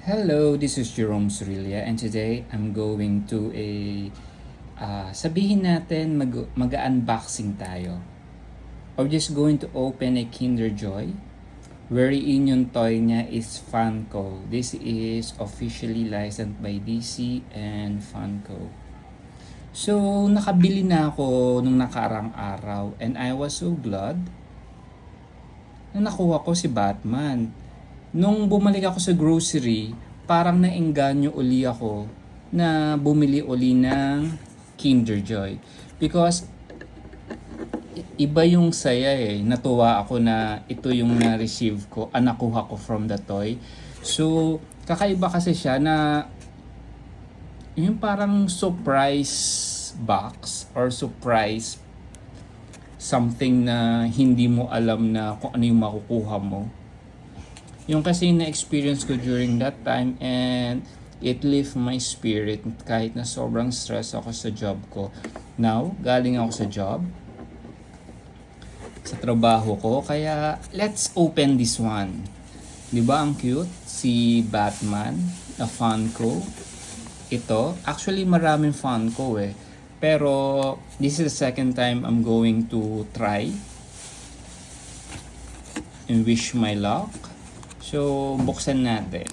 Hello, this is Jerome Surilia and today I'm going to sabihin natin mag-unboxing tayo. Or just going to open a Kinder Joy wherein yung toy niya is Funko. This is officially licensed by DC and Funko. So, nakabili na ako nung nakarang araw and I was so glad na nakuha ko si Batman. Nung bumalik ako sa grocery, parang naengganyo uli ako na bumili uli ng Kinder Joy. Because iba yung saya Natuwa ako na ito yung na-receive ko, nakuha ko from the toy. So, kakaiba kasi siya na yung parang surprise box or surprise something na hindi mo alam na kung ano yung makukuha mo. Yung kasi na-experience ko during that time and it lift my spirit kahit na sobrang stress ako sa job ko. Now, galing ako sa job, sa trabaho ko, kaya let's open this one. Diba ang cute? Si Batman na Funko. Ito, actually maraming Funko Pero this is the second time I'm going to try and wish my luck. So, buksan natin.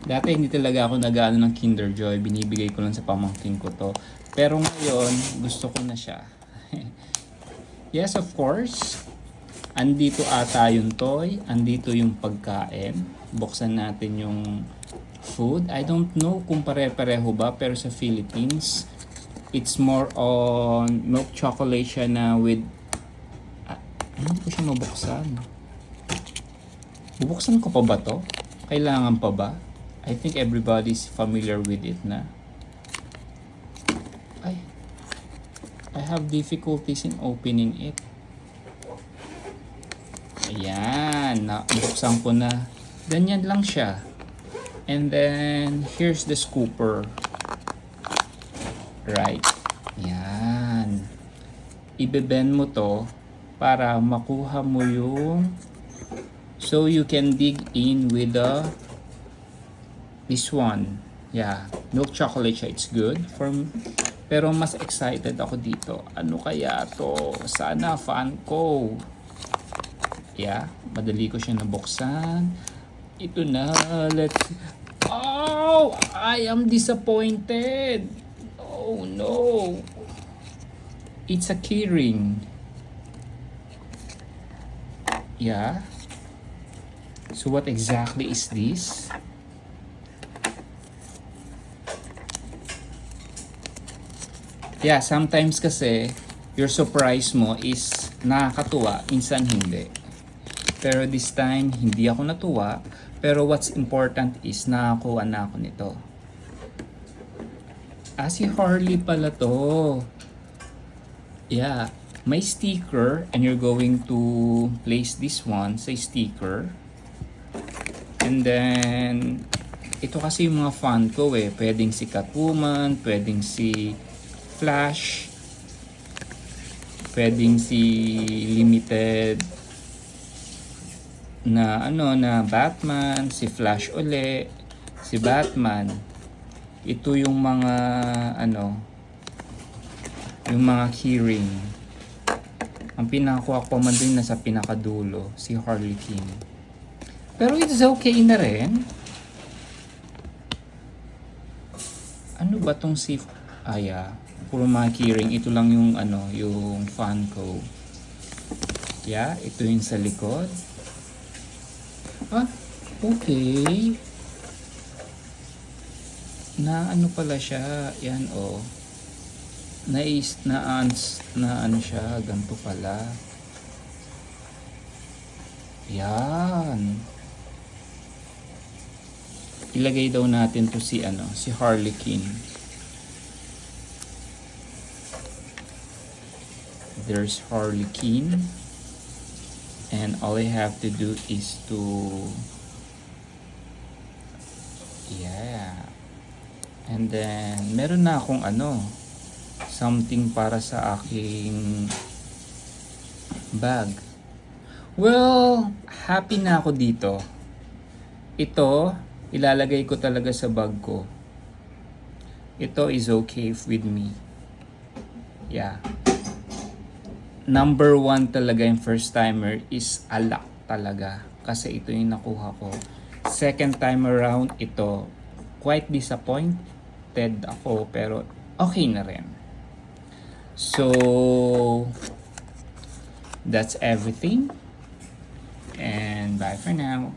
Dati hindi talaga ako nag-ano ng Kinder Joy. Binibigay ko lang sa pamangkin ko to. Pero ngayon, gusto ko na siya. Yes, of course. Andito ata yung toy. Andito yung pagkain. Buksan natin yung food. I don't know kung pare-pareho ba. Pero sa Philippines, it's more on milk chocolate siya na with... hindi ko siya mabuksan. Bubuksan ko pa ba to? Kailangan pa ba? I think everybody's familiar with it na. I have difficulties in opening it. Ayan, nabuksan ko na. Ganyan lang siya. And then, here's the scooper. Right. Ayan. Ibebend mo to para makuha mo yung so you can dig in with this one. Yeah, milk chocolate siya. It's good for me. Pero mas excited ako dito. Ano kaya to? Sana Funko. Yeah, madali ko siya nabuksan. Ito na. Oh, I am disappointed. Oh no. It's a keyring. Yeah. So what exactly is this? Yeah, sometimes kasi your surprise mo is nakakatuwa, minsan hindi. Pero this time, hindi ako natuwa. Pero what's important is nakakuha na ako nito. Si Harley pala to. Yeah, may sticker and you're going to place this one sa sticker. And then, ito kasi yung mga Funko Pwedeng si Catwoman, pwedeng si Flash, pwedeng si limited na na Batman, si Flash uli, si Batman. Ito yung mga yung mga keyring. Ang pinakuha ko man din nasa pinakadulo, si Harley Quinn. Pero it's okay na rin. Ano ba tong si... puro mga keyring. Ito lang yung yung Funko. Yeah, ito yung sa likod. Okay. Na pala siya. Yan na siya. Ganito pala. Yan. Ilagay daw natin to si Harley Quinn. There's Harley Quinn. And all I have to do is to and then meron na akong something para sa aking bag. Well, happy na ako dito. Ito, ilalagay ko talaga sa bag ko. Ito is okay with me. Yeah. Number 1 talaga yung first timer is alak talaga. Kasi ito yung nakuha ko. Second time around, ito. Quite disappointed ako, pero okay na rin. So, that's everything. And bye for now.